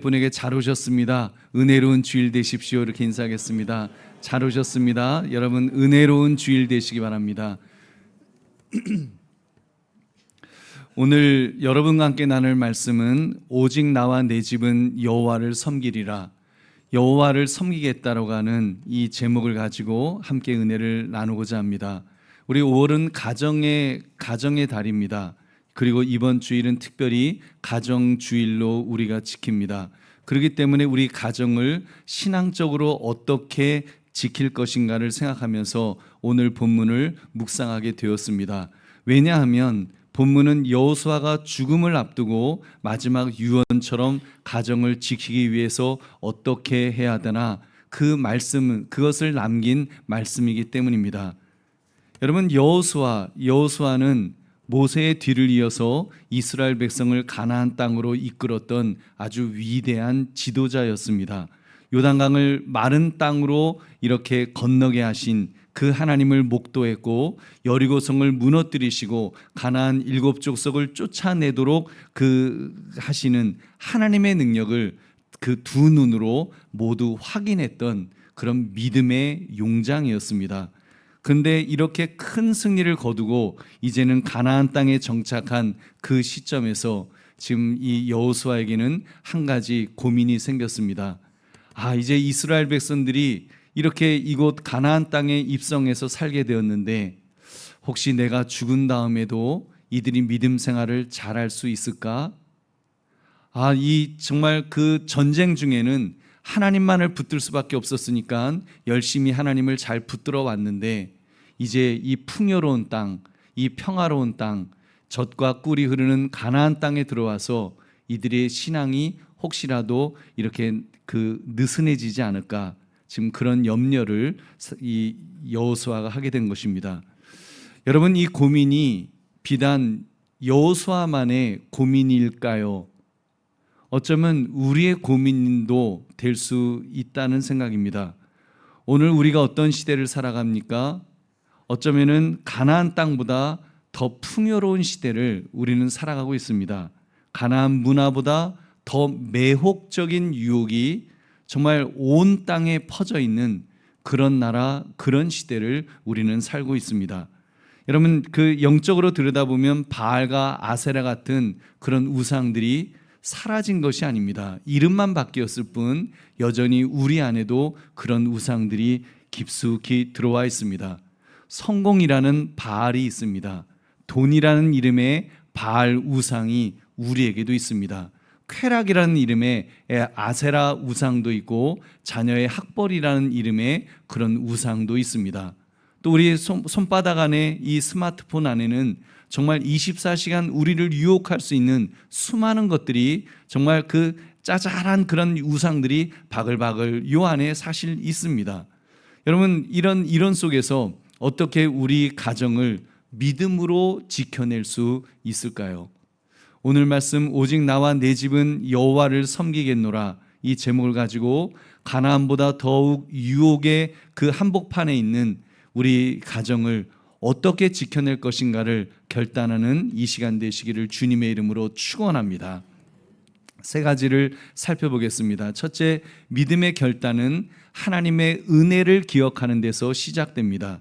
분에게 잘 오셨습니다. 은혜로운 주일 되십시오. 이렇게 인사하겠습니다. 잘 오셨습니다. 여러분 은혜로운 주일 되시기 바랍니다. 오늘 여러분과 함께 나눌 말씀은 오직 나와 내 집은 여호와를 섬기리라. 여호와를 섬기겠다라고 하는 이 제목을 가지고 함께 은혜를 나누고자 합니다. 우리 5월은 가정의 달입니다. 그리고 이번 주일은 특별히 가정주일로 우리가 지킵니다. 그렇기 때문에 우리 가정을 신앙적으로 어떻게 지킬 것인가를 생각하면서 오늘 본문을 묵상하게 되었습니다. 왜냐하면 본문은 여호수아가 죽음을 앞두고 마지막 유언처럼 가정을 지키기 위해서 어떻게 해야 되나 그것을 남긴 말씀이기 때문입니다. 여러분 여호수아는 모세의 뒤를 이어서 이스라엘 백성을 가나안 땅으로 이끌었던 아주 위대한 지도자였습니다. 요단강을 마른 땅으로 이렇게 건너게 하신 그 하나님을 목도했고, 여리고성을 무너뜨리시고 가나안 7족속을 쫓아내도록 하시는 하나님의 능력을 그 두 눈으로 모두 확인했던 그런 믿음의 용장이었습니다. 그런데 이렇게 큰 승리를 거두고 이제는 가나안 땅에 정착한 그 시점에서 지금 이 여호수아에게는 한 가지 고민이 생겼습니다. 이제 이스라엘 백성들이 이렇게 이곳 가나안 땅에 입성해서 살게 되었는데 혹시 내가 죽은 다음에도 이들이 믿음 생활을 잘할 수 있을까? 정말 그 전쟁 중에는 하나님만을 붙들 수밖에 없었으니까 열심히 하나님을 잘 붙들어 왔는데 이제 이 풍요로운 땅, 이 평화로운 땅, 젖과 꿀이 흐르는 가나안 땅에 들어와서 이들의 신앙이 혹시라도 이렇게 느슨해지지 않을까, 지금 그런 염려를 이 여호수아가 하게 된 것입니다. 여러분, 이 고민이 비단 여호수아만의 고민일까요? 어쩌면 우리의 고민도 될 수 있다는 생각입니다. 오늘 우리가 어떤 시대를 살아갑니까? 어쩌면은 가나안 땅보다 더 풍요로운 시대를 우리는 살아가고 있습니다. 가나안 문화보다 더 매혹적인 유혹이 정말 온 땅에 퍼져 있는 그런 나라, 그런 시대를 우리는 살고 있습니다. 여러분, 영적으로 들여다보면 바알과 아세라 같은 그런 우상들이 사라진 것이 아닙니다. 이름만 바뀌었을 뿐 여전히 우리 안에도 그런 우상들이 깊숙이 들어와 있습니다. 성공이라는 바알이 있습니다. 돈이라는 이름의 바알 우상이 우리에게도 있습니다. 쾌락이라는 이름의 아세라 우상도 있고 자녀의 학벌이라는 이름의 그런 우상도 있습니다. 또 우리 손바닥 안에 이 스마트폰 안에는 정말 24시간 우리를 유혹할 수 있는 수많은 것들이, 정말 그 짜잘한 그런 우상들이 바글바글 요 안에 사실 있습니다. 여러분, 이런 속에서 어떻게 우리 가정을 믿음으로 지켜낼 수 있을까요? 오늘 말씀 오직 나와 내 집은 여호와를 섬기겠노라, 이 제목을 가지고 가나안보다 더욱 유혹의 그 한복판에 있는 우리 가정을 어떻게 지켜낼 것인가를 결단하는 이 시간 되시기를 주님의 이름으로 축원합니다. 세 가지를 살펴보겠습니다. 첫째, 믿음의 결단은 하나님의 은혜를 기억하는 데서 시작됩니다.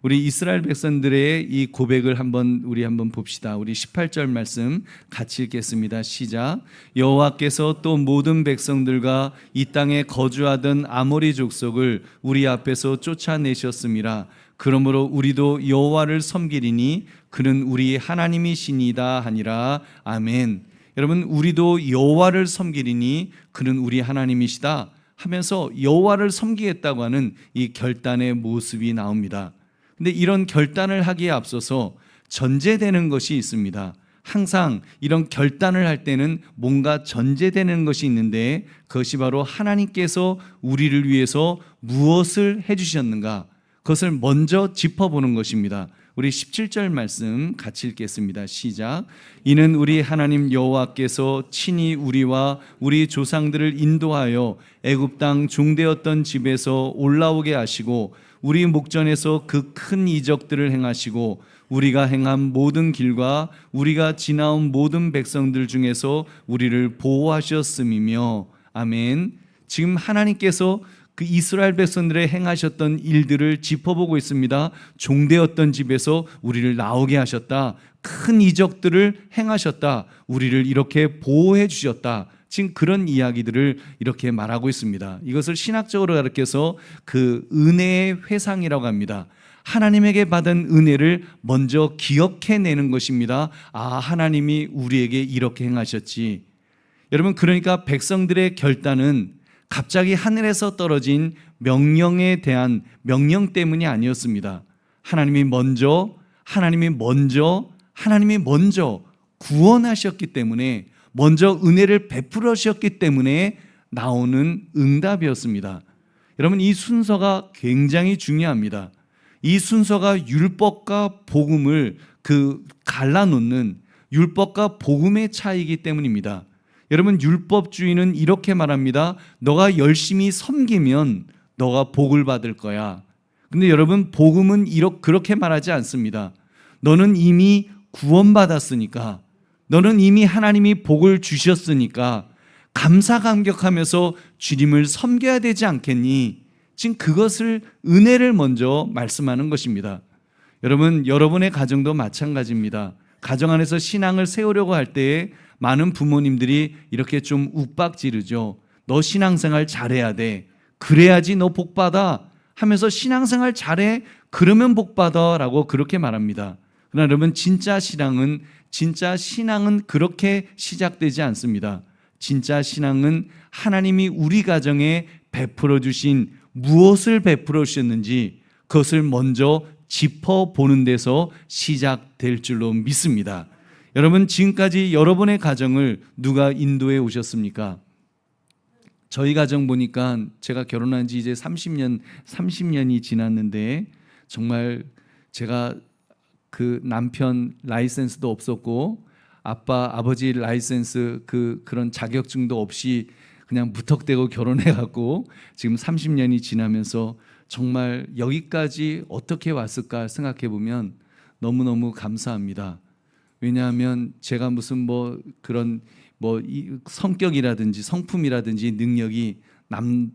우리 이스라엘 백성들의 이 고백을 우리 한번 봅시다. 우리 18절 말씀 같이 읽겠습니다. 시작. 여호와께서 또 모든 백성들과 이 땅에 거주하던 아모리 족속을 우리 앞에서 쫓아내셨음이라. 그러므로 우리도 여호와를 섬기리니 그는 우리 하나님이시니이다 하니라. 아멘. 여러분, 우리도 여호와를 섬기리니 그는 우리 하나님이시다 하면서 여호와를 섬기겠다고 하는 이 결단의 모습이 나옵니다. 근데 이런 결단을 하기에 앞서서 전제되는 것이 있습니다. 항상 이런 결단을 할 때는 뭔가 전제되는 것이 있는데 그것이 바로 하나님께서 우리를 위해서 무엇을 해주셨는가, 그것을 먼저 짚어보는 것입니다. 우리 17절 말씀 같이 읽겠습니다. 시작. 이는 우리 하나님 여호와께서 친히 우리와 우리 조상들을 인도하여 애굽 땅 종되었던 집에서 올라오게 하시고 우리 목전에서 그 큰 이적들을 행하시고 우리가 행한 모든 길과 우리가 지나온 모든 백성들 중에서 우리를 보호하셨음이며. 아멘. 지금 하나님께서 그 이스라엘 백성들의 행하셨던 일들을 짚어보고 있습니다. 종되었던 집에서 우리를 나오게 하셨다. 큰 이적들을 행하셨다. 우리를 이렇게 보호해 주셨다. 지금 그런 이야기들을 이렇게 말하고 있습니다. 이것을 신학적으로 가르쳐서 그 은혜의 회상이라고 합니다. 하나님에게 받은 은혜를 먼저 기억해내는 것입니다. 아, 하나님이 우리에게 이렇게 행하셨지. 여러분, 그러니까 백성들의 결단은 갑자기 하늘에서 떨어진 명령에 대한 명령 때문이 아니었습니다. 하나님이 먼저 구원하셨기 때문에, 먼저 은혜를 베풀어 주셨기 때문에 나오는 응답이었습니다. 여러분, 이 순서가 굉장히 중요합니다. 이 순서가 율법과 복음을 갈라놓는, 율법과 복음의 차이이기 때문입니다. 여러분, 율법주의는 이렇게 말합니다. 너가 열심히 섬기면 너가 복을 받을 거야. 근데 여러분, 복음은 그렇게 말하지 않습니다. 너는 이미 구원받았으니까, 너는 이미 하나님이 복을 주셨으니까 감사감격하면서 주님을 섬겨야 되지 않겠니? 지금 그것을, 은혜를 먼저 말씀하는 것입니다. 여러분, 여러분의 가정도 마찬가지입니다. 가정 안에서 신앙을 세우려고 할 때에 많은 부모님들이 이렇게 좀 욱박지르죠. 너 신앙생활 잘해야 돼. 그래야지 너 복받아 하면서 신앙생활 잘해. 그러면 복받아 라고 그렇게 말합니다. 그러나 여러분, 진짜 신앙은 그렇게 시작되지 않습니다. 진짜 신앙은 하나님이 우리 가정에 베풀어 주신, 무엇을 베풀어 주셨는지 그것을 먼저 짚어보는 데서 시작될 줄로 믿습니다. 여러분, 지금까지 여러분의 가정을 누가 인도해 오셨습니까? 저희 가정 보니까 제가 결혼한 지 이제 30년이 지났는데, 정말 제가 그 남편 라이센스도 없었고 아버지 라이센스 그런 자격증도 없이 그냥 무턱대고 결혼해 갖고 지금 30년이 지나면서 정말 여기까지 어떻게 왔을까 생각해 보면 너무너무 감사합니다. 왜냐하면 제가 무슨 이 성격이라든지 성품이라든지 능력이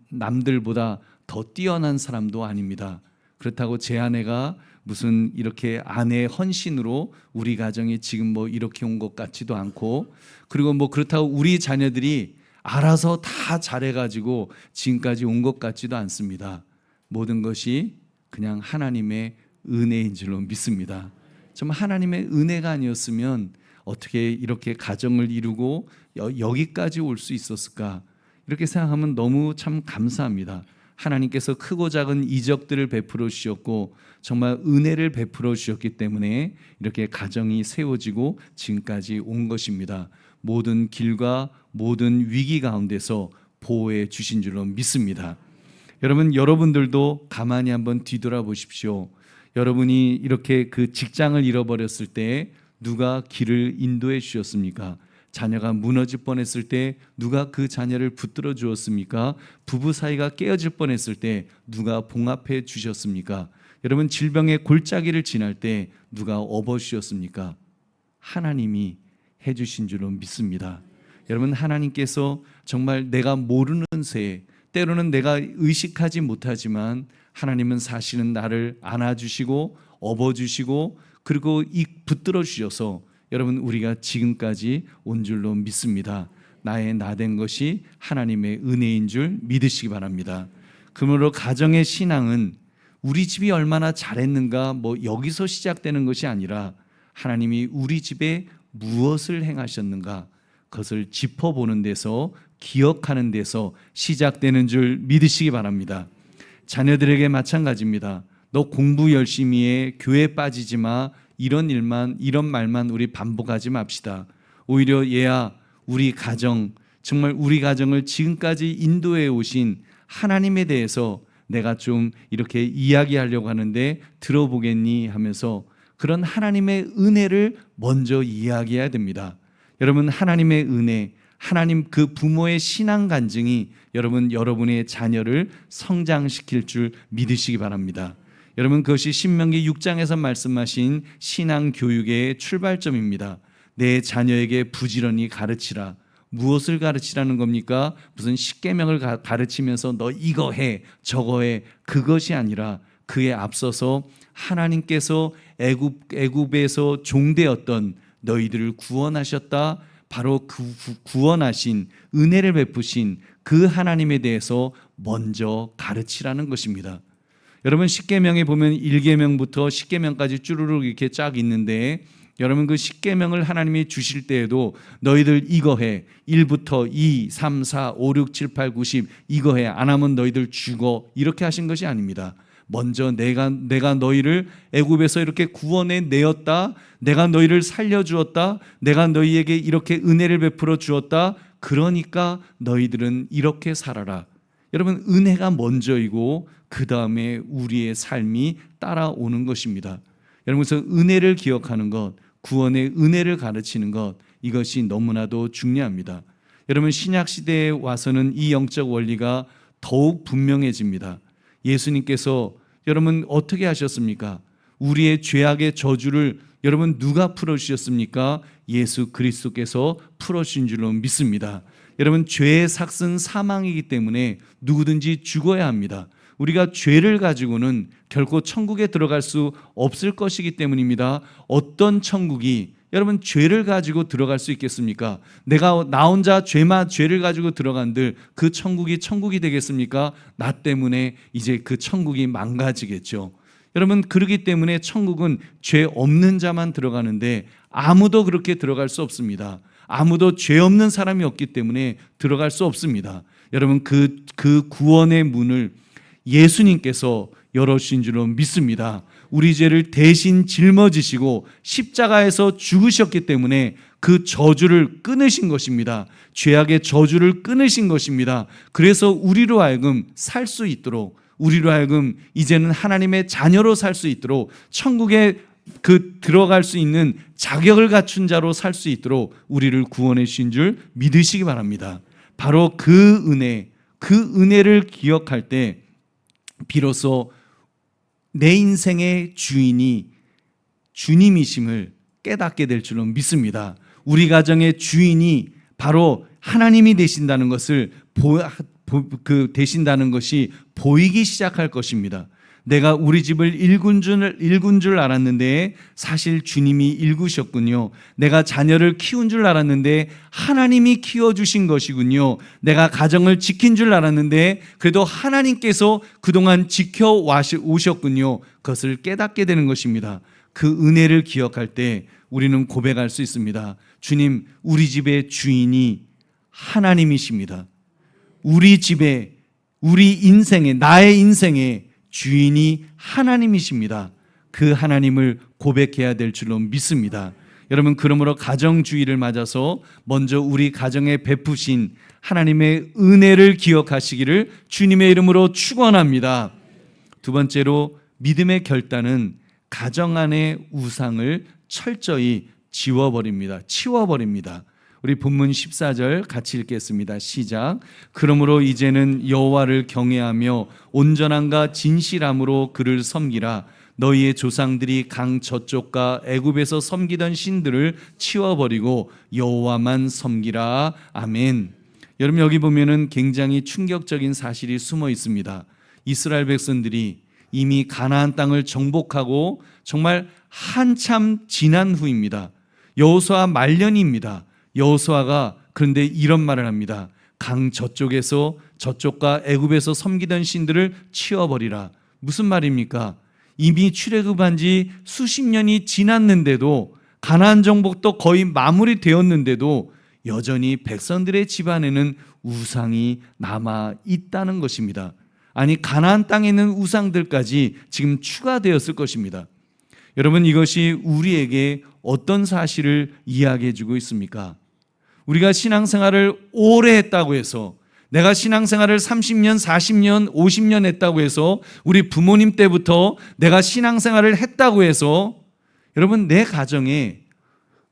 남들보다 더 뛰어난 사람도 아닙니다. 그렇다고 제 아내가 무슨 이렇게 아내의 헌신으로 우리 가정이 지금 이렇게 온 것 같지도 않고, 그리고 그렇다고 우리 자녀들이 알아서 다 잘해가지고 지금까지 온 것 같지도 않습니다. 모든 것이 그냥 하나님의 은혜인 줄로 믿습니다. 정말 하나님의 은혜가 아니었으면 어떻게 이렇게 가정을 이루고 여기까지 올 수 있었을까? 이렇게 생각하면 너무 참 감사합니다. 하나님께서 크고 작은 이적들을 베풀어 주셨고 정말 은혜를 베풀어 주셨기 때문에 이렇게 가정이 세워지고 지금까지 온 것입니다. 모든 길과 모든 위기 가운데서 보호해 주신 줄로 믿습니다. 여러분들도 가만히 한번 뒤돌아보십시오. 여러분이 이렇게 그 직장을 잃어버렸을 때 누가 길을 인도해 주셨습니까? 자녀가 무너질 뻔했을 때 누가 그 자녀를 붙들어 주었습니까? 부부 사이가 깨어질 뻔했을 때 누가 봉합해 주셨습니까? 여러분, 질병의 골짜기를 지날 때 누가 업어 주셨습니까? 하나님이 해 주신 줄로 믿습니다. 여러분, 하나님께서 정말 내가 모르는 새, 때로는 내가 의식하지 못하지만 하나님은 사실은 나를 안아주시고 업어주시고 그리고 붙들어 주셔서 여러분, 우리가 지금까지 온 줄로 믿습니다. 나의 나된 것이 하나님의 은혜인 줄 믿으시기 바랍니다. 그러므로 가정의 신앙은 우리 집이 얼마나 잘했는가 여기서 시작되는 것이 아니라 하나님이 우리 집에 무엇을 행하셨는가, 그것을 짚어보는 데서, 기억하는 데서 시작되는 줄 믿으시기 바랍니다. 자녀들에게 마찬가지입니다. 너 공부 열심히 해, 교회 빠지지 마, 이런 말만 우리 반복하지 맙시다. 오히려 얘야, 우리 가정, 정말 우리 가정을 지금까지 인도해 오신 하나님에 대해서 내가 좀 이렇게 이야기하려고 하는데 들어보겠니 하면서 그런 하나님의 은혜를 먼저 이야기해야 됩니다. 여러분, 하나님의 은혜, 하나님 그 부모의 신앙 간증이 여러분의 자녀를 성장시킬 줄 믿으시기 바랍니다. 여러분, 그것이 신명기 6장에서 말씀하신 신앙 교육의 출발점입니다. 내 자녀에게 부지런히 가르치라. 무엇을 가르치라는 겁니까? 무슨 십계명을 가르치면서 너 이거 해 저거 해, 그것이 아니라 그에 앞서서 하나님께서 애굽에서 종되었던 너희들을 구원하셨다. 바로 그 구원하신 은혜를 베푸신 그 하나님에 대해서 먼저 가르치라는 것입니다. 여러분, 십계명에 보면 1계명부터 10계명까지 쭈루룩 이렇게 쫙 있는데, 여러분, 그 십계명을 하나님이 주실 때에도 너희들 이거 해, 1부터 2, 3, 4, 5, 6, 7, 8, 9, 10 이거 해, 안 하면 너희들 죽어, 이렇게 하신 것이 아닙니다. 먼저 내가 너희를 애굽에서 이렇게 구원해 내었다, 내가 너희를 살려주었다, 내가 너희에게 이렇게 은혜를 베풀어 주었다, 그러니까 너희들은 이렇게 살아라. 여러분, 은혜가 먼저이고 그 다음에 우리의 삶이 따라오는 것입니다. 여러분, 그래서 은혜를 기억하는 것, 구원의 은혜를 가르치는 것, 이것이 너무나도 중요합니다. 여러분, 신약시대에 와서는 이 영적 원리가 더욱 분명해집니다. 예수님께서 여러분 어떻게 하셨습니까? 우리의 죄악의 저주를 여러분 누가 풀어주셨습니까? 예수 그리스도께서 풀어주신 줄로 믿습니다. 여러분, 죄의 삭은 사망이기 때문에 누구든지 죽어야 합니다. 우리가 죄를 가지고는 결코 천국에 들어갈 수 없을 것이기 때문입니다. 어떤 천국이 여러분 죄를 가지고 들어갈 수 있겠습니까? 나 혼자 죄를 가지고 들어간들 그 천국이 되겠습니까? 나 때문에 이제 그 천국이 망가지겠죠. 여러분, 그렇기 때문에 천국은 죄 없는 자만 들어가는데 아무도 그렇게 들어갈 수 없습니다. 아무도 죄 없는 사람이 없기 때문에 들어갈 수 없습니다. 여러분, 그 구원의 문을 예수님께서 열어주신 줄로 믿습니다. 우리 죄를 대신 짊어지시고 십자가에서 죽으셨기 때문에 그 저주를 끊으신 것입니다. 죄악의 저주를 끊으신 것입니다. 그래서 우리로 하여금 살 수 있도록, 우리로 하여금 이제는 하나님의 자녀로 살 수 있도록, 천국에 들어갈 수 있는 자격을 갖춘 자로 살 수 있도록 우리를 구원해 주신 줄 믿으시기 바랍니다. 바로 그 은혜를 기억할 때 비로소 내 인생의 주인이 주님이심을 깨닫게 될 줄로 믿습니다. 우리 가정의 주인이 바로 하나님이 되신다는 것을 되신다는 것이 보이기 시작할 것입니다. 내가 우리 집을 일군 줄 알았는데 사실 주님이 일구셨군요. 내가 자녀를 키운 줄 알았는데 하나님이 키워주신 것이군요. 내가 가정을 지킨 줄 알았는데 그래도 하나님께서 그동안 지켜오셨군요. 그것을 깨닫게 되는 것입니다. 그 은혜를 기억할 때 우리는 고백할 수 있습니다. 주님, 우리 집의 주인이 하나님이십니다. 우리 집에, 우리 인생에, 나의 인생에 주인이 하나님이십니다. 그 하나님을 고백해야 될 줄로 믿습니다. 여러분, 그러므로 가정주의를 맞아서 먼저 우리 가정에 베푸신 하나님의 은혜를 기억하시기를 주님의 이름으로 축원합니다. 두 번째로, 믿음의 결단은 가정 안의 우상을 철저히 치워버립니다. 우리 본문 14절 같이 읽겠습니다. 시작. 그러므로 이제는 여호와를 경외하며 온전함과 진실함으로 그를 섬기라. 너희의 조상들이 강 저쪽과 애굽에서 섬기던 신들을 치워버리고 여호와만 섬기라. 아멘. 여러분, 여기 보면은 굉장히 충격적인 사실이 숨어 있습니다. 이스라엘 백성들이 이미 가나안 땅을 정복하고 정말 한참 지난 후입니다. 여호수아 말년입니다. 여호수아가 그런데 이런 말을 합니다. 강 저쪽과 애굽에서 섬기던 신들을 치워버리라. 무슨 말입니까? 이미 출애굽한 지 수십 년이 지났는데도, 가나안 정복도 거의 마무리되었는데도 여전히 백성들의 집안에는 우상이 남아 있다는 것입니다. 아니, 가나안 땅에 있는 우상들까지 지금 추가되었을 것입니다. 여러분, 이것이 우리에게 어떤 사실을 이야기해 주고 있습니까? 우리가 신앙생활을 오래 했다고 해서, 내가 신앙생활을 30년, 40년, 50년 했다고 해서, 우리 부모님 때부터 내가 신앙생활을 했다고 해서 여러분, 내 가정에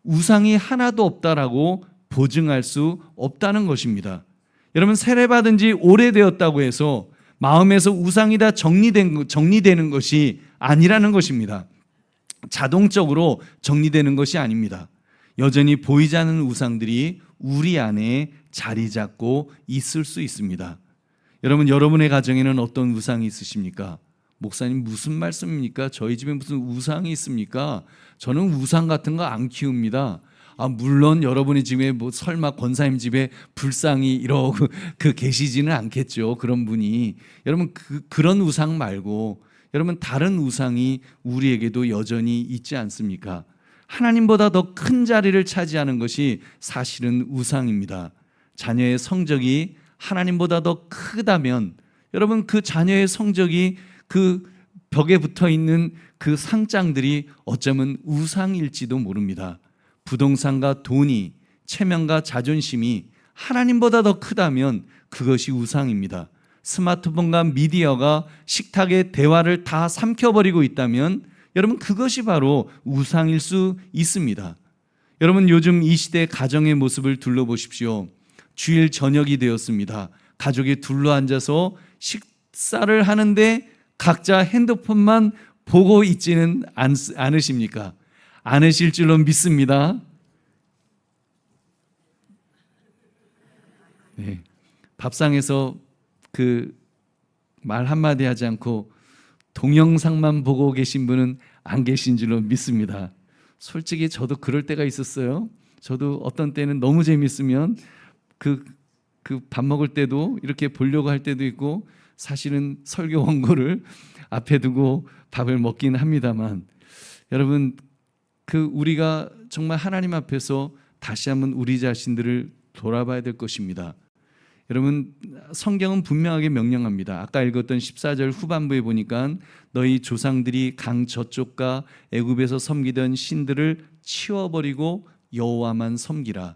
우상이 하나도 없다라고 보증할 수 없다는 것입니다. 여러분, 세례받은 지 오래되었다고 해서 마음에서 우상이 다 정리되는 것이 아니라는 것입니다. 자동적으로 정리되는 것이 아닙니다. 여전히 보이지 않는 우상들이 우리 안에 자리 잡고 있을 수 있습니다. 여러분, 여러분의 가정에는 어떤 우상이 있으십니까? 목사님 무슨 말씀입니까? 저희 집에 무슨 우상이 있습니까? 저는 우상 같은 거 안 키웁니다. 물론 여러분의 집에 뭐 설마 권사님 집에 불상이 이러고 계시지는 않겠죠. 그런 분이. 여러분, 그런 우상 말고 여러분, 다른 우상이 우리에게도 여전히 있지 않습니까? 하나님보다 더 큰 자리를 차지하는 것이 사실은 우상입니다. 자녀의 성적이 하나님보다 더 크다면 여러분, 그 자녀의 성적이 그 벽에 붙어 있는 그 상장들이 어쩌면 우상일지도 모릅니다. 부동산과 돈이, 체면과 자존심이 하나님보다 더 크다면 그것이 우상입니다. 스마트폰과 미디어가 식탁의 대화를 다 삼켜버리고 있다면 여러분, 그것이 바로 우상일 수 있습니다. 여러분, 요즘 이 시대 가정의 모습을 둘러보십시오. 주일 저녁이 되었습니다. 가족이 둘러앉아서 식사를 하는데 각자 핸드폰만 보고 있지는 않으십니까? 않으실 줄로 믿습니다. 네. 밥상에서 그 말 한마디 하지 않고 동영상만 보고 계신 분은 안 계신 줄로 믿습니다. 솔직히 저도 그럴 때가 있었어요. 저도 어떤 때는 너무 재밌으면 그 밥 먹을 때도 이렇게 보려고 할 때도 있고, 사실은 설교 원고를 앞에 두고 밥을 먹긴 합니다만, 여러분, 우리가 정말 하나님 앞에서 다시 한번 우리 자신들을 돌아봐야 될 것입니다. 여러분, 성경은 분명하게 명령합니다. 아까 읽었던 14절 후반부에 보니까 너희 조상들이 강 저쪽과 애굽에서 섬기던 신들을 치워버리고 여호와만 섬기라.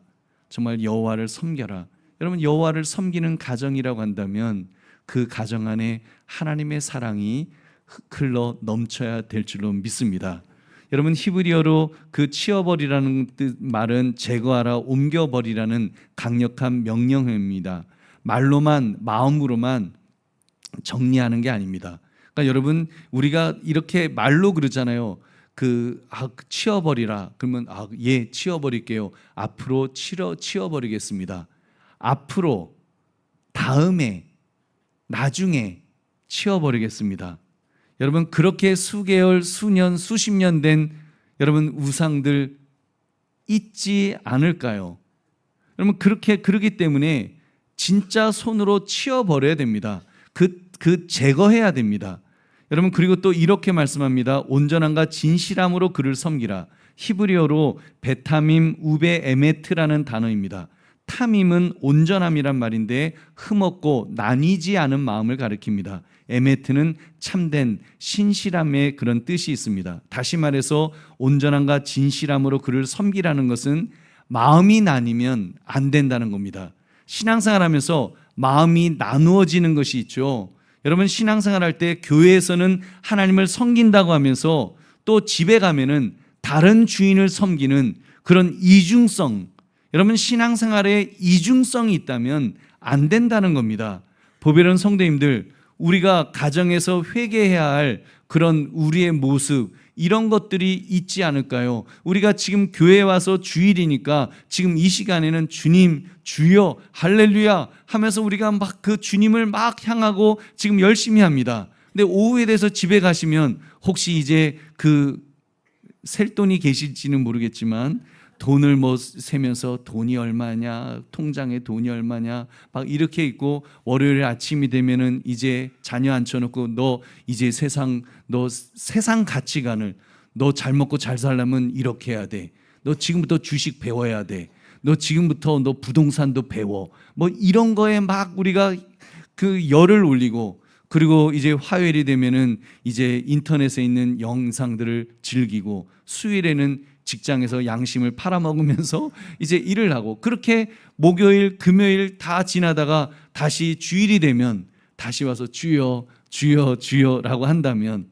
정말 여호와를 섬겨라. 여러분, 여호와를 섬기는 가정이라고 한다면 그 가정 안에 하나님의 사랑이 흘러 넘쳐야 될 줄로 믿습니다. 여러분, 히브리어로 그 치워버리라는 말은 제거하라, 옮겨버리라는 강력한 명령입니다. 말로만, 마음으로만 정리하는 게 아닙니다. 그러니까 여러분, 우리가 이렇게 말로 그러잖아요. 치워버리라. 그러면 예, 치워버릴게요. 앞으로 치워버리겠습니다. 앞으로, 다음에, 나중에 치워버리겠습니다. 여러분, 그렇게 수개월, 수년, 수십 년 된 여러분 우상들 있지 않을까요? 여러분, 그러기 때문에 진짜 손으로 치워버려야 됩니다. 제거해야 됩니다. 여러분, 그리고 또 이렇게 말씀합니다. 온전함과 진실함으로 그를 섬기라. 히브리어로 베타밈 우베 에메트라는 단어입니다. 탐임은 온전함이란 말인데 흠없고 나뉘지 않은 마음을 가리킵니다. 에메트는 참된 신실함의 그런 뜻이 있습니다. 다시 말해서 온전함과 진실함으로 그를 섬기라는 것은 마음이 나뉘면 안 된다는 겁니다. 신앙생활하면서 마음이 나누어지는 것이 있죠. 여러분, 신앙생활할 때 교회에서는 하나님을 섬긴다고 하면서 또 집에 가면은 다른 주인을 섬기는 그런 이중성, 여러분, 신앙생활에 이중성이 있다면 안 된다는 겁니다. 보배로운 성도님들, 우리가 가정에서 회개해야 할 그런 우리의 모습, 이런 것들이 있지 않을까요? 우리가 지금 교회에 와서 주일이니까 지금 이 시간에는 주님, 주여, 할렐루야 하면서 우리가 막 그 주님을 막 향하고 지금 열심히 합니다. 근데 오후에 돼서 집에 가시면 혹시 이제 셀 돈이 계실지는 모르겠지만 돈을 세면서 돈이 얼마냐, 통장에 돈이 얼마냐 막 이렇게 있고, 월요일 아침이 되면은 이제 자녀 앉혀놓고 너 세상 가치관을, 너 잘 먹고 잘 살려면 이렇게 해야 돼, 너 지금부터 주식 배워야 돼, 너 지금부터 너 부동산도 배워, 이런 거에 막 우리가 열을 올리고, 그리고 이제 화요일이 되면은 이제 인터넷에 있는 영상들을 즐기고, 수요일에는 직장에서 양심을 팔아먹으면서 이제 일을 하고, 그렇게 목요일, 금요일 다 지나다가 다시 주일이 되면 다시 와서 주여, 주여, 주여라고 한다면,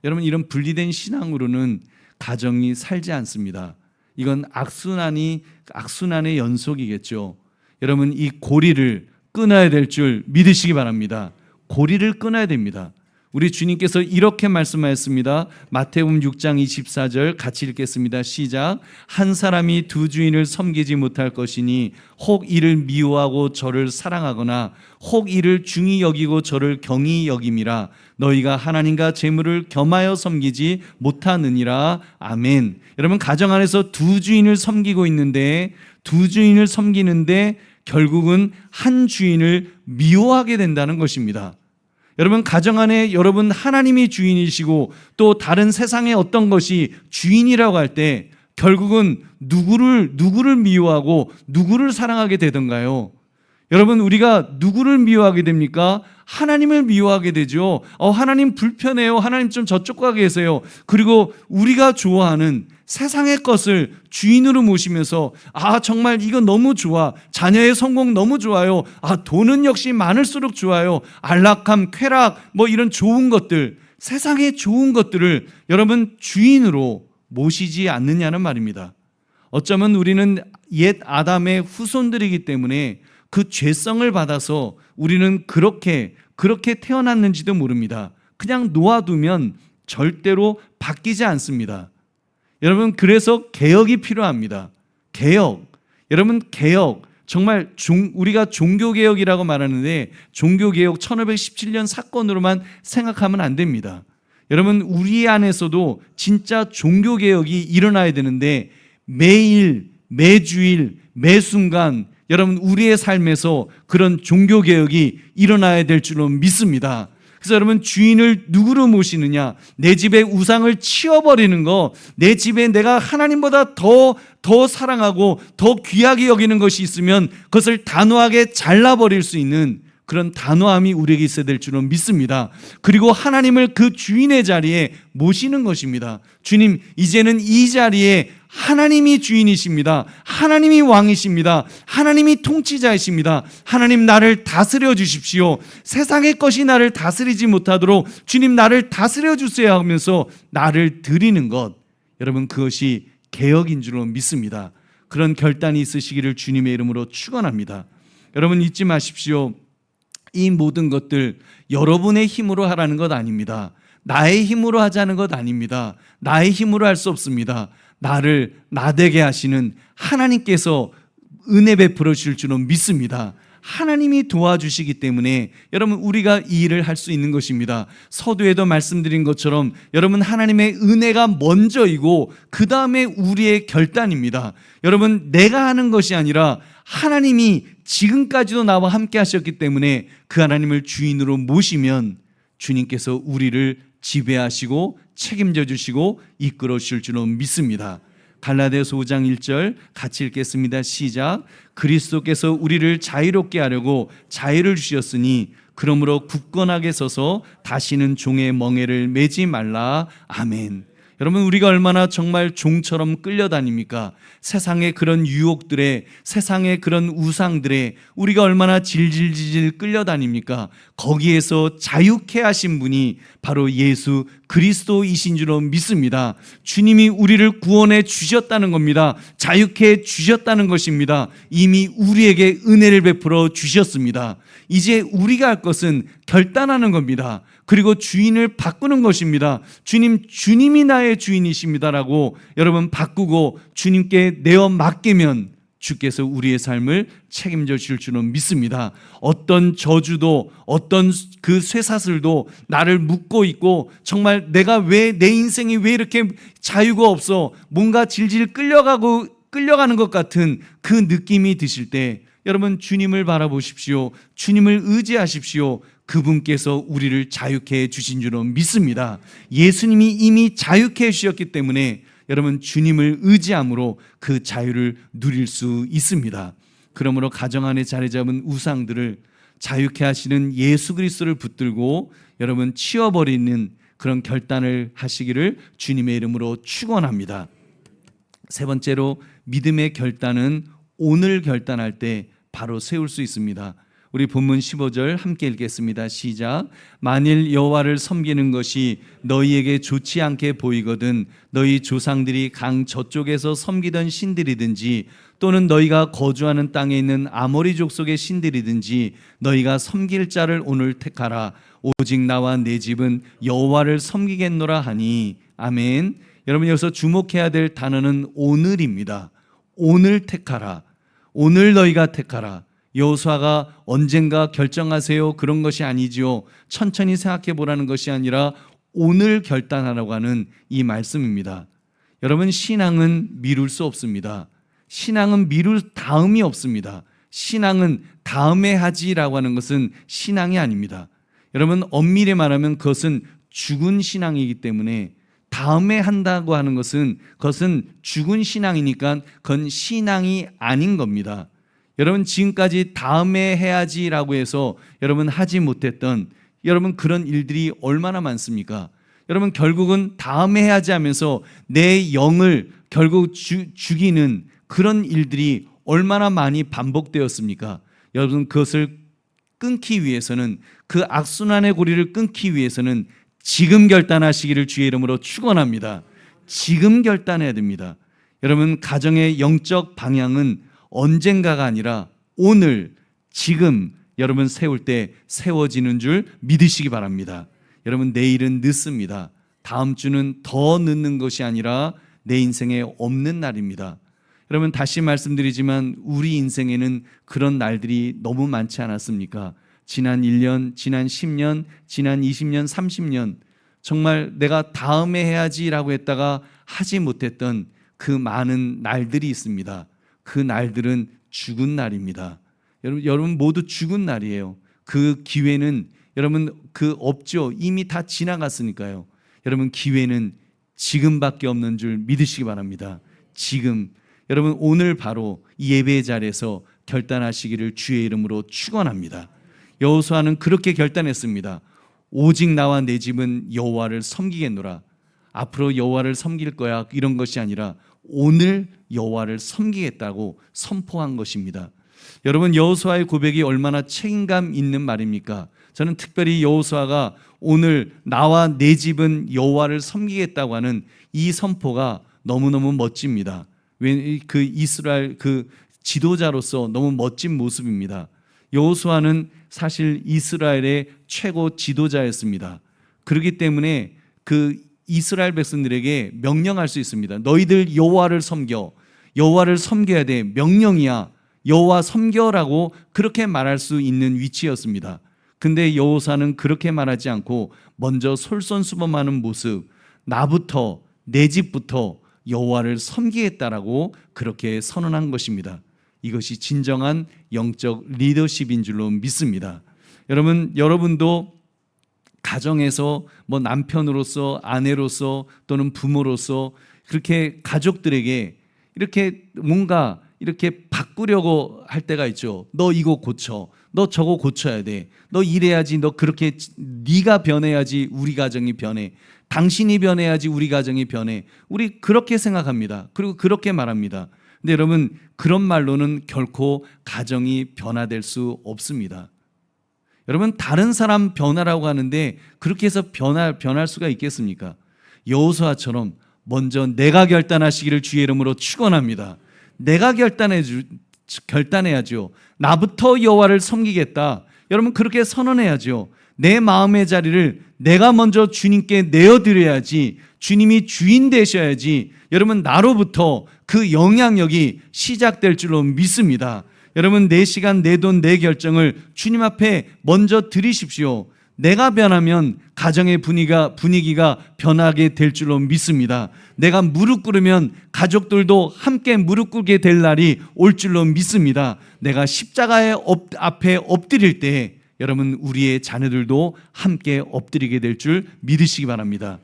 여러분, 이런 분리된 신앙으로는 가정이 살지 않습니다. 이건 악순환의 연속이겠죠. 여러분, 이 고리를 끊어야 될 줄 믿으시기 바랍니다. 고리를 끊어야 됩니다. 우리 주님께서 이렇게 말씀하였습니다. 마태복음 6장 24절 같이 읽겠습니다. 시작. 한 사람이 두 주인을 섬기지 못할 것이니 혹 이를 미워하고 저를 사랑하거나 혹 이를 중히 여기고 저를 경히 여김이라. 너희가 하나님과 재물을 겸하여 섬기지 못하느니라. 아멘. 여러분, 가정 안에서 두 주인을 섬기고 있는데, 두 주인을 섬기는데 결국은 한 주인을 미워하게 된다는 것입니다. 여러분, 가정 안에 여러분 하나님이 주인이시고 또 다른 세상의 어떤 것이 주인이라고 할 때 결국은 누구를 미워하고 누구를 사랑하게 되던가요? 여러분, 우리가 누구를 미워하게 됩니까? 하나님을 미워하게 되죠. 하나님 불편해요. 하나님 좀 저쪽 가 계세요. 그리고 우리가 좋아하는 세상의 것을 주인으로 모시면서 정말 이거 너무 좋아. 자녀의 성공 너무 좋아요. 돈은 역시 많을수록 좋아요. 안락함, 쾌락, 이런 좋은 것들, 세상의 좋은 것들을 여러분 주인으로 모시지 않느냐는 말입니다. 어쩌면 우리는 옛 아담의 후손들이기 때문에 그 죄성을 받아서 우리는 그렇게 태어났는지도 모릅니다. 그냥 놓아두면 절대로 바뀌지 않습니다. 여러분, 그래서 개혁이 필요합니다. 개혁. 여러분, 개혁. 정말 우리가 종교개혁이라고 말하는데 종교개혁 1517년 사건으로만 생각하면 안 됩니다. 여러분, 우리 안에서도 진짜 종교개혁이 일어나야 되는데 매일, 매주일, 매순간 여러분 우리의 삶에서 그런 종교개혁이 일어나야 될 줄로 믿습니다. 그래서 여러분, 주인을 누구로 모시느냐? 내 집의 우상을 치워버리는 거, 내 집에 내가 하나님보다 더 사랑하고 더 귀하게 여기는 것이 있으면 그것을 단호하게 잘라버릴 수 있는 그런 단호함이 우리에게 있어야 될 줄로 믿습니다. 그리고 하나님을 그 주인의 자리에 모시는 것입니다. 주님, 이제는 이 자리에 하나님이 주인이십니다. 하나님이 왕이십니다. 하나님이 통치자이십니다. 하나님, 나를 다스려 주십시오. 세상의 것이 나를 다스리지 못하도록 주님 나를 다스려 주세요 하면서 나를 드리는 것, 여러분, 그것이 개혁인 줄로 믿습니다. 그런 결단이 있으시기를 주님의 이름으로 축원합니다. 여러분, 잊지 마십시오. 이 모든 것들 여러분의 힘으로 하라는 것 아닙니다. 나의 힘으로 하자는 것 아닙니다. 나의 힘으로 할 수 없습니다. 나를 나되게 하시는 하나님께서 은혜 베풀어 주실 줄은 믿습니다. 하나님이 도와주시기 때문에 여러분 우리가 이 일을 할 수 있는 것입니다. 서두에도 말씀드린 것처럼 여러분 하나님의 은혜가 먼저이고 그 다음에 우리의 결단입니다. 여러분 내가 하는 것이 아니라 하나님이 지금까지도 나와 함께 하셨기 때문에 그 하나님을 주인으로 모시면 주님께서 우리를 지배하시고 책임져 주시고 이끌어 주실 줄로 믿습니다. 갈라디아서 5장 1절 같이 읽겠습니다. 시작. 그리스도께서 우리를 자유롭게 하려고 자유를 주셨으니 그러므로 굳건하게 서서 다시는 종의 멍에를 매지 말라. 아멘. 여러분 우리가 얼마나 정말 종처럼 끌려다닙니까? 세상의 그런 유혹들에, 세상의 그런 우상들에 우리가 얼마나 질질질질 끌려다닙니까? 거기에서 자유케 하신 분이 바로 예수 그리스도이신 줄로 믿습니다. 주님이 우리를 구원해 주셨다는 겁니다. 자유케 주셨다는 것입니다. 이미 우리에게 은혜를 베풀어 주셨습니다. 이제 우리가 할 것은 결단하는 겁니다. 그리고 주인을 바꾸는 것입니다. 주님이 나의 주인이십니다라고 여러분 바꾸고 주님께 내어 맡기면 주께서 우리의 삶을 책임져 주실 줄은 믿습니다. 어떤 저주도 어떤 그 쇠사슬도 나를 묶고 있고 정말 내가 왜 내 인생이 왜 이렇게 자유가 없어 뭔가 질질 끌려가는 것 같은 그 느낌이 드실 때 여러분 주님을 바라보십시오. 주님을 의지하십시오. 그분께서 우리를 자유케 해주신 줄은 믿습니다. 예수님이 이미 자유케 해주셨기 때문에 여러분 주님을 의지함으로 그 자유를 누릴 수 있습니다. 그러므로 가정 안에 자리 잡은 우상들을 자유케 하시는 예수 그리스도를 붙들고 여러분 치워버리는 그런 결단을 하시기를 주님의 이름으로 축원합니다. 세 번째로 믿음의 결단은 오늘 결단할 때 바로 세울 수 있습니다. 우리 본문 15절 함께 읽겠습니다. 시작. 만일 여호와를 섬기는 것이 너희에게 좋지 않게 보이거든 너희 조상들이 강 저쪽에서 섬기던 신들이든지 또는 너희가 거주하는 땅에 있는 아모리 족속의 신들이든지 너희가 섬길 자를 오늘 택하라. 오직 나와 내 집은 여호와를 섬기겠노라 하니. 아멘. 여러분, 여기서 주목해야 될 단어는 오늘입니다. 오늘 택하라. 오늘 너희가 택하라. 여호수아가 언젠가 결정하세요 그런 것이 아니지요. 천천히 생각해 보라는 것이 아니라 오늘 결단하라고 하는 이 말씀입니다. 여러분, 신앙은 미룰 수 없습니다. 신앙은 미룰 다음이 없습니다. 신앙은 다음에 하지라고 하는 것은 신앙이 아닙니다. 여러분, 엄밀히 말하면 그것은 죽은 신앙이기 때문에 다음에 한다고 하는 것은 그것은 죽은 신앙이니까 그건 신앙이 아닌 겁니다. 여러분, 지금까지 다음에 해야지라고 해서 여러분 하지 못했던 여러분 그런 일들이 얼마나 많습니까? 여러분, 결국은 다음에 해야지 하면서 내 영을 결국 죽이는 그런 일들이 얼마나 많이 반복되었습니까? 여러분, 그것을 끊기 위해서는, 그 악순환의 고리를 끊기 위해서는 지금 결단하시기를 주의 이름으로 축원합니다. 지금 결단해야 됩니다. 여러분, 가정의 영적 방향은 언젠가가 아니라 오늘, 지금 여러분 세울 때 세워지는 줄 믿으시기 바랍니다. 여러분, 내일은 늦습니다. 다음 주는 더 늦는 것이 아니라 내 인생에 없는 날입니다. 여러분, 다시 말씀드리지만 우리 인생에는 그런 날들이 너무 많지 않았습니까? 지난 1년, 지난 10년, 지난 20년, 30년 정말 내가 다음에 해야지라고 했다가 하지 못했던 그 많은 날들이 있습니다. 그 날들은 죽은 날입니다. 여러분 모두 죽은 날이에요. 그 기회는 여러분 그 없죠. 이미 다 지나갔으니까요. 여러분, 기회는 지금밖에 없는 줄 믿으시기 바랍니다. 지금 여러분, 오늘 바로 이 예배의 자리에서 결단하시기를 주의 이름으로 축원합니다. 여호수아는 그렇게 결단했습니다. 오직 나와 내 집은 여호와를 섬기겠노라. 앞으로 여호와를 섬길 거야 이런 것이 아니라 오늘 여호와를 섬기겠다고 선포한 것입니다. 여러분, 여호수아의 고백이 얼마나 책임감 있는 말입니까? 저는 특별히 여호수아가 오늘 나와 내 집은 여호와를 섬기겠다고 하는 이 선포가 너무너무 멋집니다. 그 이스라엘 그 지도자로서 너무 멋진 모습입니다. 여호수아는 사실 이스라엘의 최고 지도자였습니다. 그렇기 때문에 그 이스라엘 백성들에게 명령할 수 있습니다. 너희들 여호와를 섬겨. 여호와를 섬겨야 돼. 명령이야. 여호와 섬겨라고 그렇게 말할 수 있는 위치였습니다. 근데 여호수아는 그렇게 말하지 않고 먼저 솔선수범하는 모습, 나부터, 내 집부터 여호와를 섬기겠다라고 그렇게 선언한 것입니다. 이것이 진정한 영적 리더십인 줄로 믿습니다. 여러분도 가정에서 뭐 남편으로서, 아내로서 또는 부모로서 그렇게 가족들에게 이렇게 뭔가 이렇게 바꾸려고 할 때가 있죠. 너 이거 고쳐. 너 저거 고쳐야 돼. 너 이래야지. 너 그렇게 네가 변해야지 우리 가정이 변해. 당신이 변해야지 우리 가정이 변해. 우리 그렇게 생각합니다. 그리고 그렇게 말합니다. 근데 여러분, 그런 말로는 결코 가정이 변화될 수 없습니다. 여러분, 다른 사람 변화라고 하는데 그렇게 해서 변할 수가 있겠습니까? 여호수아처럼 먼저 내가 결단하시기를 주의 이름으로 축원합니다. 내가 결단해야죠. 나부터 여호와를 섬기겠다. 여러분, 그렇게 선언해야죠. 내 마음의 자리를 내가 먼저 주님께 내어드려야지. 주님이 주인 되셔야지. 여러분, 나로부터 그 영향력이 시작될 줄로 믿습니다. 여러분, 내 시간, 내 돈, 내 결정을 주님 앞에 먼저 드리십시오. 내가 변하면 가정의 분위기가 변하게 될 줄로 믿습니다. 내가 무릎 꿇으면 가족들도 함께 무릎 꿇게 될 날이 올 줄로 믿습니다. 내가 십자가의 앞에 엎드릴 때 여러분, 우리의 자녀들도 함께 엎드리게 될 줄 믿으시기 바랍니다.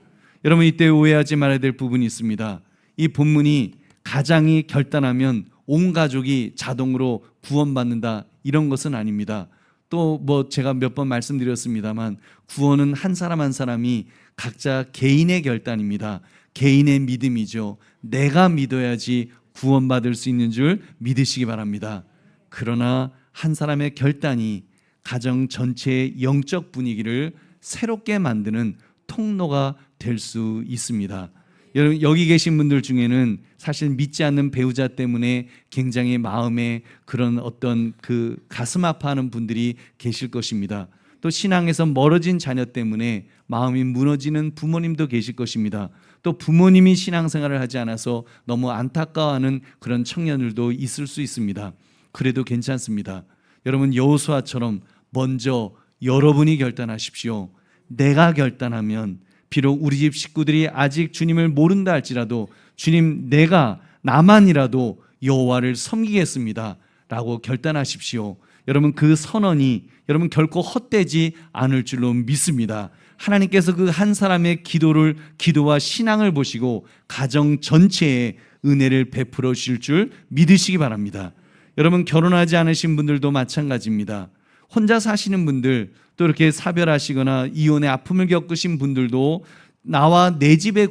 여러분, 이때 오해하지 말아야 될 부분이 있습니다. 이 본문이 가장이 결단하면 온 가족이 자동으로 구원받는다 이런 것은 아닙니다. 또 뭐 제가 몇 번 말씀드렸습니다만 구원은 한 사람 한 사람이 각자 개인의 결단입니다. 개인의 믿음이죠. 내가 믿어야지 구원받을 수 있는 줄 믿으시기 바랍니다. 그러나 한 사람의 결단이 가정 전체의 영적 분위기를 새롭게 만드는 통로가 될 수 있습니다. 여러분, 여기 계신 분들 중에는 사실 믿지 않는 배우자 때문에 굉장히 마음에 그런 어떤 그 가슴 아파하는 분들이 계실 것입니다. 또 신앙에서 멀어진 자녀 때문에 마음이 무너지는 부모님도 계실 것입니다. 또 부모님이 신앙생활을 하지 않아서 너무 안타까워하는 그런 청년들도 있을 수 있습니다. 그래도 괜찮습니다. 여러분, 여호수아처럼 먼저 여러분이 결단하십시오. 내가 결단하면 비록 우리 집 식구들이 아직 주님을 모른다 할지라도 주님, 내가 나만이라도 여호와를 섬기겠습니다 라고 결단하십시오. 여러분, 그 선언이 여러분 결코 헛되지 않을 줄로 믿습니다. 하나님께서 그 한 사람의 기도와 신앙을 보시고 가정 전체에 은혜를 베풀어 주실 줄 믿으시기 바랍니다. 여러분, 결혼하지 않으신 분들도 마찬가지입니다. 혼자 사시는 분들, 또 이렇게 사별하시거나 이혼의 아픔을 겪으신 분들도 나와 내 집의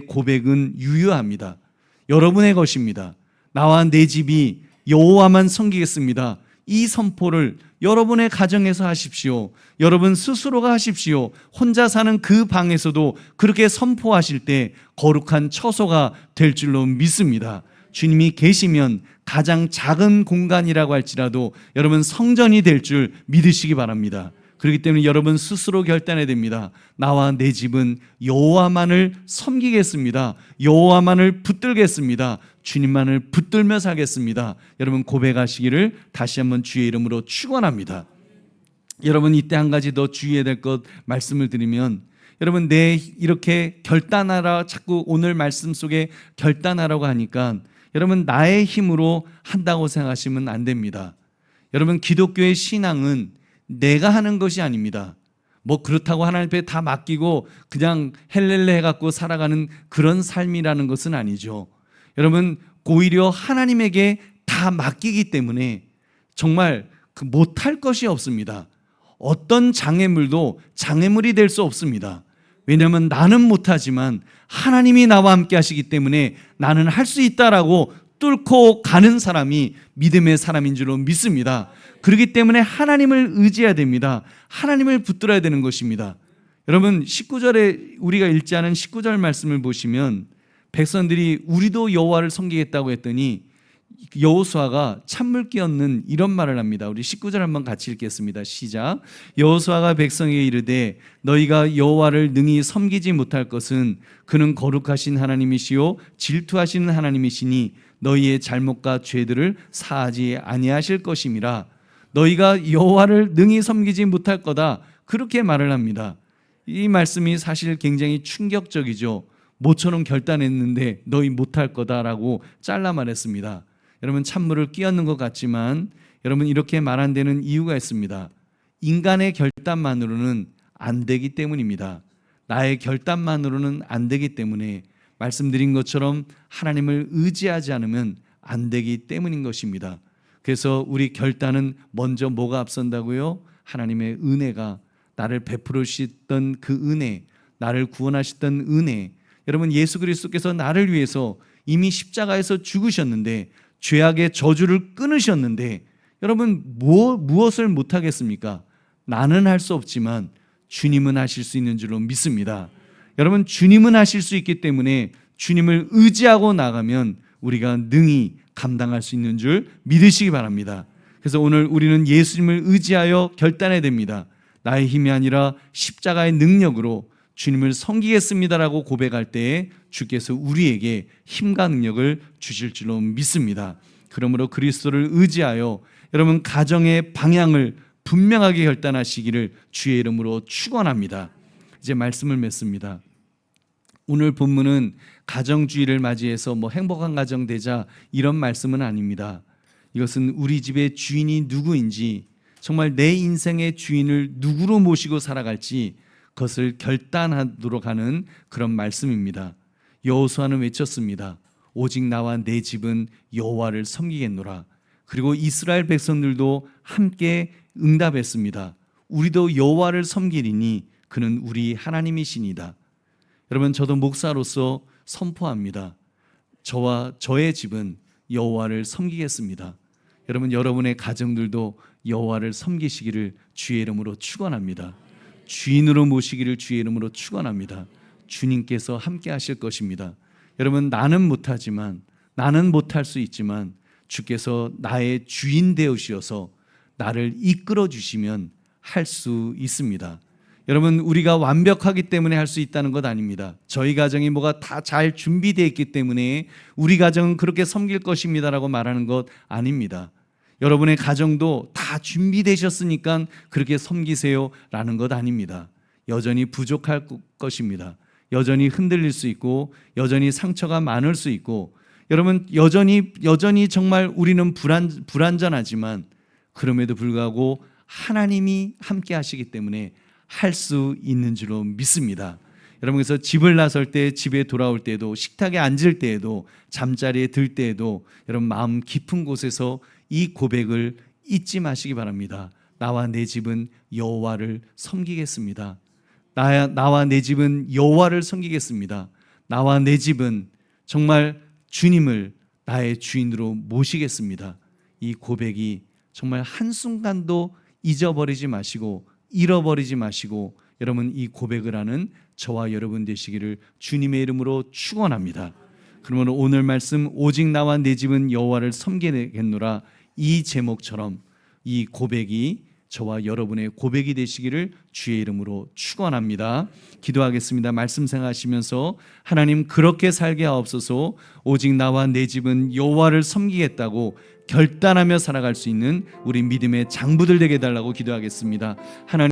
고백은 유효합니다. 여러분의 것입니다. 나와 내 집이 여호와만 섬기겠습니다. 이 선포를 여러분의 가정에서 하십시오. 여러분 스스로가 하십시오. 혼자 사는 그 방에서도 그렇게 선포하실 때 거룩한 처소가 될 줄로 믿습니다. 주님이 계시면 가장 작은 공간이라고 할지라도 여러분 성전이 될 줄 믿으시기 바랍니다. 그렇기 때문에 여러분 스스로 결단해야 됩니다. 나와 내 집은 여호와만을 섬기겠습니다. 여호와만을 붙들겠습니다. 주님만을 붙들며 살겠습니다. 여러분 고백하시기를 다시 한번 주의 이름으로 축원합니다. 여러분, 이때 한 가지 더 주의해야 될 것 말씀을 드리면, 여러분 내 이렇게 결단하라, 자꾸 오늘 말씀 속에 결단하라고 하니까 여러분 나의 힘으로 한다고 생각하시면 안 됩니다. 여러분, 기독교의 신앙은 내가 하는 것이 아닙니다. 뭐 그렇다고 하나님 앞에 다 맡기고 그냥 헬렐레 해갖고 살아가는 그런 삶이라는 것은 아니죠. 여러분, 오히려 하나님에게 다 맡기기 때문에 정말 못할 것이 없습니다. 어떤 장애물도 장애물이 될 수 없습니다. 왜냐하면 나는 못하지만 하나님이 나와 함께 하시기 때문에 나는 할 수 있다라고 뚫고 가는 사람이 믿음의 사람인 줄로 믿습니다. 그렇기 때문에 하나님을 의지해야 됩니다. 하나님을 붙들어야 되는 것입니다. 여러분, 19절에 우리가 읽지 않은 19절 말씀을 보시면 백성들이 우리도 여호와를 섬기겠다고 했더니 여호수아가 찬물 끼얹는 이런 말을 합니다. 우리 19절 한번 같이 읽겠습니다. 시작. 여호수아가 백성에게 이르되 너희가 여호와를 능히 섬기지 못할 것은 그는 거룩하신 하나님이시요 질투하시는 하나님이시니 너희의 잘못과 죄들을 사하지 아니하실 것임이라. 너희가 여호와를 능히 섬기지 못할 거다, 그렇게 말을 합니다. 이 말씀이 사실 굉장히 충격적이죠. 모처럼 결단했는데 너희 못할 거다라고 잘라 말했습니다. 여러분, 찬물을 끼얹는 것 같지만 여러분 이렇게 말 안 되는 이유가 있습니다. 인간의 결단만으로는 안 되기 때문입니다. 나의 결단만으로는 안 되기 때문에 말씀드린 것처럼 하나님을 의지하지 않으면 안 되기 때문인 것입니다. 그래서 우리 결단은 먼저 뭐가 앞선다고요? 하나님의 은혜가, 나를 베풀어 주셨던 그 은혜, 나를 구원하셨던 은혜. 여러분, 예수 그리스도께서 나를 위해서 이미 십자가에서 죽으셨는데, 죄악의 저주를 끊으셨는데, 여러분 무엇을 못하겠습니까? 나는 할 수 없지만 주님은 하실 수 있는 줄로 믿습니다. 여러분, 주님은 하실 수 있기 때문에 주님을 의지하고 나가면 우리가 능히 감당할 수 있는 줄 믿으시기 바랍니다. 그래서 오늘 우리는 예수님을 의지하여 결단해야 됩니다. 나의 힘이 아니라 십자가의 능력으로 주님을 섬기겠습니다라고 고백할 때에 주께서 우리에게 힘과 능력을 주실 줄로 믿습니다. 그러므로 그리스도를 의지하여 여러분 가정의 방향을 분명하게 결단하시기를 주의 이름으로 축원합니다. 이제 말씀을 맺습니다. 오늘 본문은 가정주의를 맞이해서 행복한 가정 되자 이런 말씀은 아닙니다. 이것은 우리 집의 주인이 누구인지, 정말 내 인생의 주인을 누구로 모시고 살아갈지 그것을 결단하도록 하는 그런 말씀입니다. 여호수아는 외쳤습니다. 오직 나와 내 집은 여호와를 섬기겠노라. 그리고 이스라엘 백성들도 함께 응답했습니다. 우리도 여호와를 섬기리니 그는 우리 하나님이시니다. 여러분, 저도 목사로서 선포합니다. 저와 저의 집은 여호와를 섬기겠습니다. 여러분, 여러분의 가정들도 여호와를 섬기시기를 주의 이름으로 축원합니다. 주인으로 모시기를 주의 이름으로 축원합니다. 주님께서 함께 하실 것입니다. 여러분, 나는 못하지만, 나는 못할 수 있지만 주께서 나의 주인 되어주셔서 나를 이끌어 주시면 할 수 있습니다. 여러분, 우리가 완벽하기 때문에 할 수 있다는 것 아닙니다. 저희 가정이 뭐가 다 잘 준비되어 있기 때문에 우리 가정은 그렇게 섬길 것입니다라고 말하는 것 아닙니다. 여러분의 가정도 다 준비되셨으니까 그렇게 섬기세요라는 것 아닙니다. 여전히 부족할 것입니다. 여전히 흔들릴 수 있고 여전히 상처가 많을 수 있고, 여러분, 여전히 정말 우리는 불완전하지만 그럼에도 불구하고 하나님이 함께 하시기 때문에 할 수 있는 줄로 믿습니다. 여러분, 그래서 집을 나설 때, 집에 돌아올 때에도, 식탁에 앉을 때에도, 잠자리에 들 때에도 여러분 마음 깊은 곳에서 이 고백을 잊지 마시기 바랍니다. 나와 내 집은 여호와를 섬기겠습니다. 나와 내 집은 여호와를 섬기겠습니다. 나와 내 집은 정말 주님을 나의 주인으로 모시겠습니다. 이 고백이 정말 한순간도 잊어버리지 마시고 잃어버리지 마시고 여러분 이 고백을 하는 저와 여러분 되시기를 주님의 이름으로 축원합니다. 그러면 오늘 말씀 오직 나와 내 집은 여호와를 섬기겠노라, 이 제목처럼 이 고백이 저와 여러분의 고백이 되시기를 주의 이름으로 축원합니다. 기도하겠습니다. 말씀 생각하시면서 하나님, 그렇게 살게 하옵소서. 오직 나와 내 집은 여호와를 섬기겠다고 결단하며 살아갈 수 있는 우리 믿음의 장부들 되게 해달라고 기도하겠습니다. 하나님